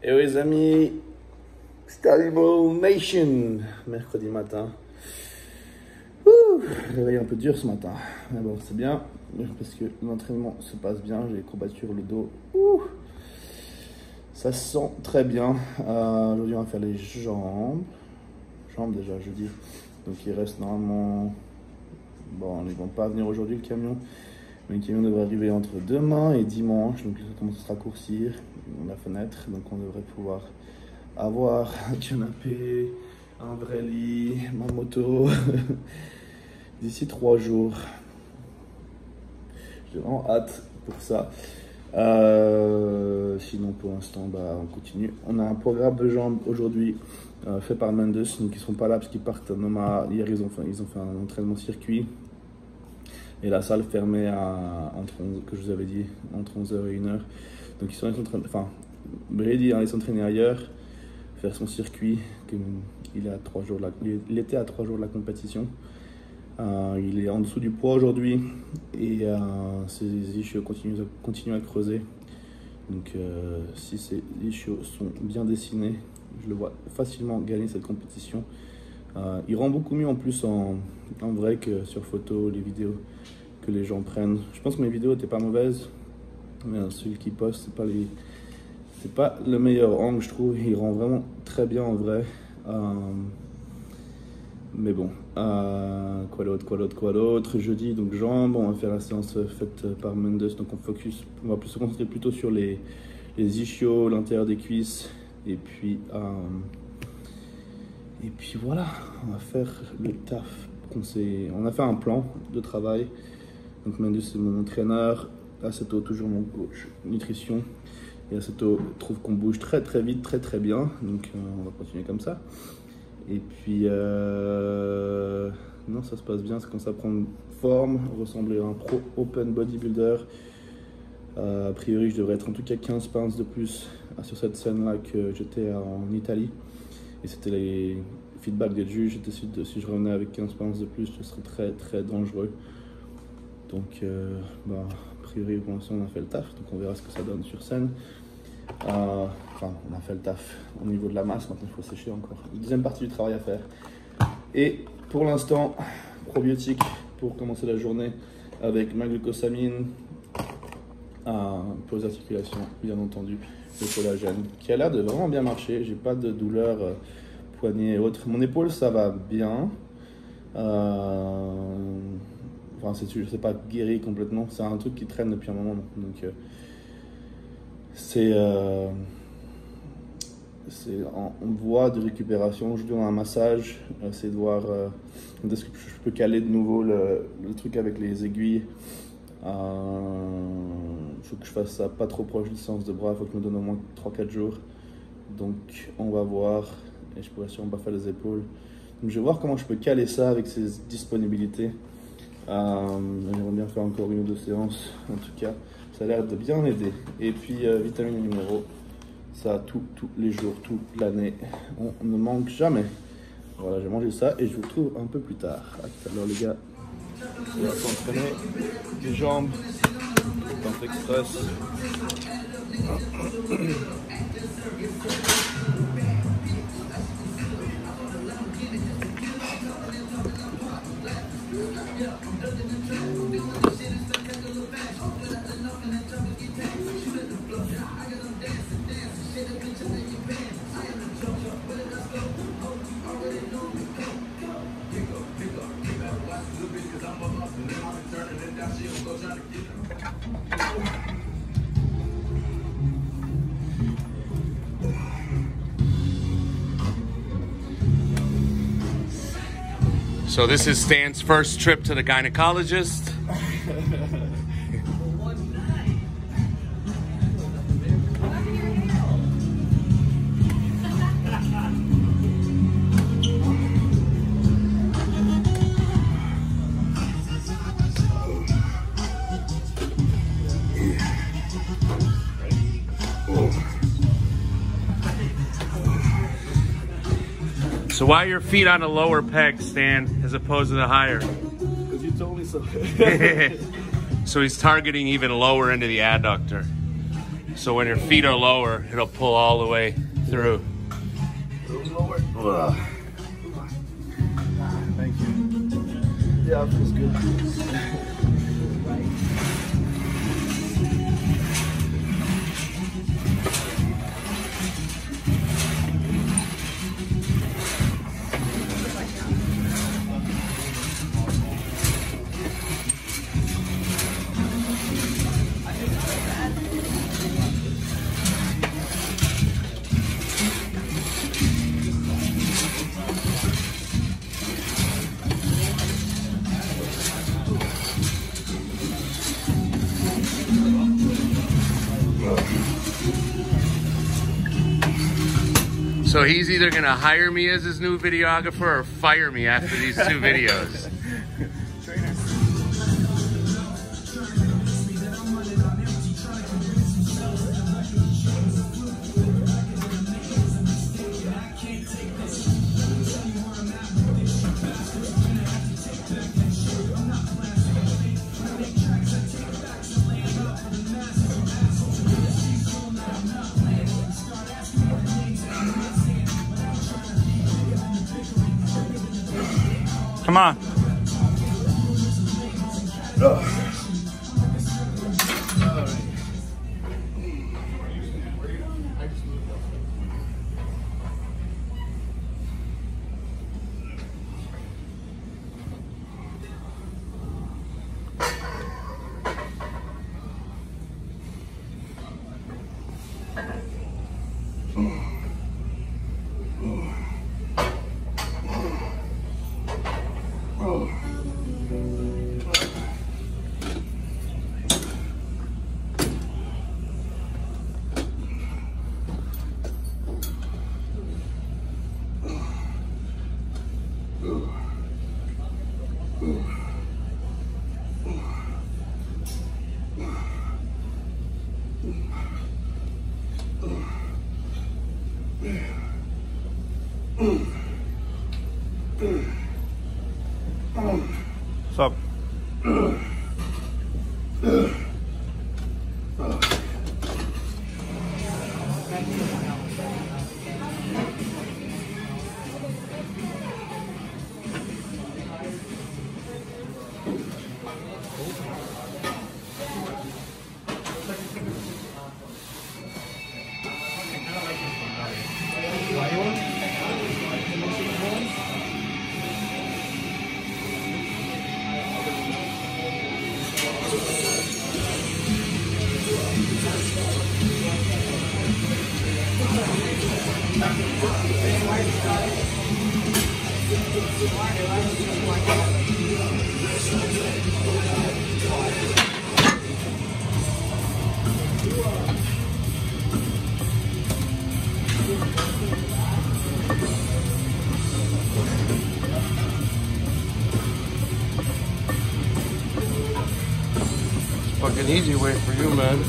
Et les amis, Stable Nation, mercredi matin. Réveil un peu dur ce matin, mais bon c'est bien parce que l'entraînement se passe bien, j'ai les courbatures, le dos, ça se sent très bien. Aujourd'hui on va faire les jambes déjà jeudi, donc il reste normalement, bon ils vont pas venir aujourd'hui le camion, mais le camion devrait arriver entre demain et dimanche, donc ça commence à se raccourcir la fenêtre, donc on devrait pouvoir avoir un canapé, un vrai lit, ma moto d'ici 3 jours. J'ai vraiment hâte pour ça. Sinon pour l'instant on continue. On a un programme de jambes aujourd'hui fait par Mendes, donc ils ne seront pas là parce qu'ils partent à Noma. Hier ils ont fait un entraînement circuit et la salle fermée entre 11, que je vous avais dit, entre 11h et 1h. Donc ils sont en train de, enfin Brady allait s'entraîner ailleurs, faire son circuit. Il était à 3 jours de la compétition. Il est en dessous du poids aujourd'hui et ses ischios continuent à creuser. Donc si ses ischios sont bien dessinés, je le vois facilement gagner cette compétition. Il rend beaucoup mieux en plus en vrai que sur photo, les vidéos que les gens prennent. Je pense que mes vidéos n'étaient pas mauvaises, mais celui qui poste, c'est pas le meilleur angle, je trouve. Il rend vraiment très bien en vrai. Mais bon, quoi d'autre, jeudi, donc jambes, on va faire la séance faite par Mendes, donc on va plus se concentrer plutôt sur les ischios, l'intérieur des cuisses, et puis voilà, on va faire le taf. On a fait un plan de travail, donc Mendes c'est mon entraîneur, Assetto toujours mon coach nutrition, et Assetto trouve qu'on bouge très vite, très bien, donc on va continuer comme ça. Et puis, non, ça se passe bien, c'est quand ça prend forme, ressembler à un pro open bodybuilder. A priori, je devrais être en tout cas 15 pounds de plus sur cette scène-là que j'étais en Italie. Et c'était les feedbacks des juges, si je revenais avec 15 pounds de plus, ce serait très dangereux. Donc, a priori, pour l'instant, on a fait le taf, donc on verra ce que ça donne sur scène. On a fait le taf au niveau de la masse, maintenant il faut sécher encore. Deuxième partie du travail à faire. Et pour l'instant, probiotiques pour commencer la journée avec ma glucosamine, pour les articulations, bien entendu, le collagène, qui a l'air de vraiment bien marcher. J'ai pas de douleur poignet et autres. Mon épaule, ça va bien. C'est pas guéri complètement. C'est un truc qui traîne depuis un moment. Donc, c'est en voie de récupération. Aujourd'hui on a un massage, essayer de voir est-ce que je peux caler de nouveau le truc avec les aiguilles. Il faut que je fasse ça pas trop proche de séance de bras, il faut que je me donne au moins 3-4 jours, donc on va voir, et je pourrais sûrement pas faire les épaules, donc je vais voir comment je peux caler ça avec ces disponibilités. J'aimerais bien faire encore 1 ou 2 séances, en tout cas ça a l'air de bien aider. Et puis vitamine numéro, ça tous les jours, toute l'année, on ne manque jamais. Voilà, j'ai mangé ça et je vous retrouve un peu plus tard. À tout à l'heure les gars, on va s'entraîner, les jambes, temps express. So this is Stan's first trip to the gynecologist. So why are your feet on a lower peg, Stan, as opposed to the higher? Because you told me so. So he's targeting even lower into the adductor. So when your feet are lower, it'll pull all the way through. Lower. Thank you. Yeah, it feels good. So he's either gonna hire me as his new videographer or fire me after these 2 videos. Come on. Stop. Fucking easy way for you, man.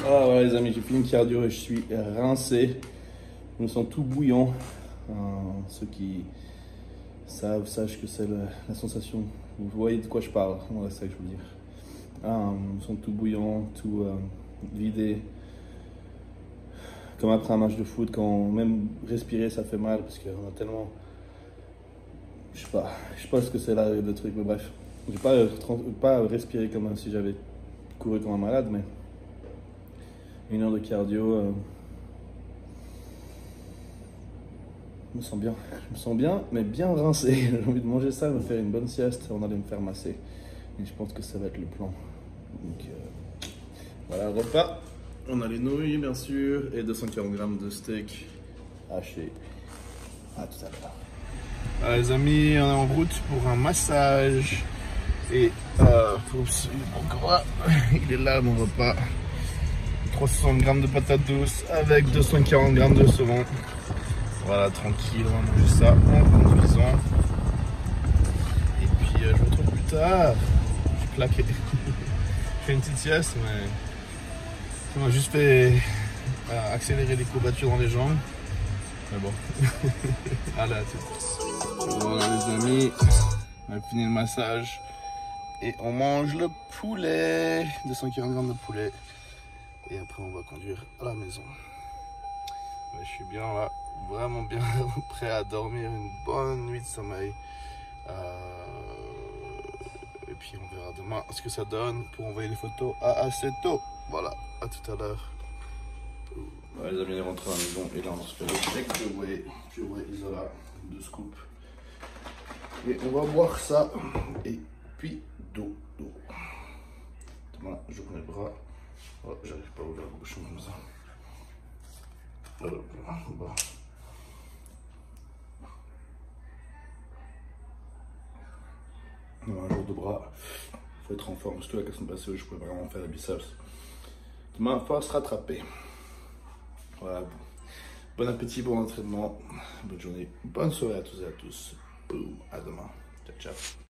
Ah ouais les amis, j'ai fait une cardio et je suis rincé. Je me sens tout bouillant. Ceux qui savent, sachent que c'est la sensation. Vous voyez de quoi je parle, voilà, c'est ça que je veux dire. Je me sens tout bouillant, tout vidé. Comme après un match de foot, quand même respirer ça fait mal parce qu'on a tellement... Je sais pas ce que c'est là le truc, mais bref. J'ai pas respiré comme si j'avais couru comme un malade, mais 1 heure de cardio, je me sens bien, mais bien rincé. J'ai envie de manger ça, me faire une bonne sieste, on allait me faire masser. Et je pense que ça va être le plan. Donc voilà le repas. On a les nouilles bien sûr et 240 grammes de steak haché. À tout à l'heure. Ah, les amis, on est en route pour un massage. Et faut suivre encore. Il est là mon repas. 360 grammes de patates douces avec 240 grammes de saumon. Voilà, tranquille, on va manger ça en conduisant. Et puis je vous retrouve plus tard. Je suis claqué. Je fais une petite sieste, mais On a juste fait accélérer les courbatures dans les jambes. Mais bon. Allez, à tout. Voilà les amis, on a fini le massage. Et on mange le poulet. 240 grammes de poulet. Et après on va conduire à la maison. Ouais, je suis bien là, vraiment bien prêt à dormir une bonne nuit de sommeil. Et puis on verra demain ce que ça donne pour envoyer les photos à Aceto. Voilà, à tout à l'heure. Ouais, les amis, on est rentrés à la maison et là on se fait le check de whey Isola, 2 scoops. Et on va boire ça et puis d'eau. Demain, je prends les bras. Oh, j'arrive pas à ouvrir le bouchon comme ça. Alors, bon. Un jour de bras, faut être en forme. Surtout la semaine passée où je pouvais vraiment faire les biceps. Demain, il faut se rattraper. Voilà. Bon appétit, bon entraînement, bonne journée, bonne soirée à tous et à tous. Boum, à demain. Ciao, ciao.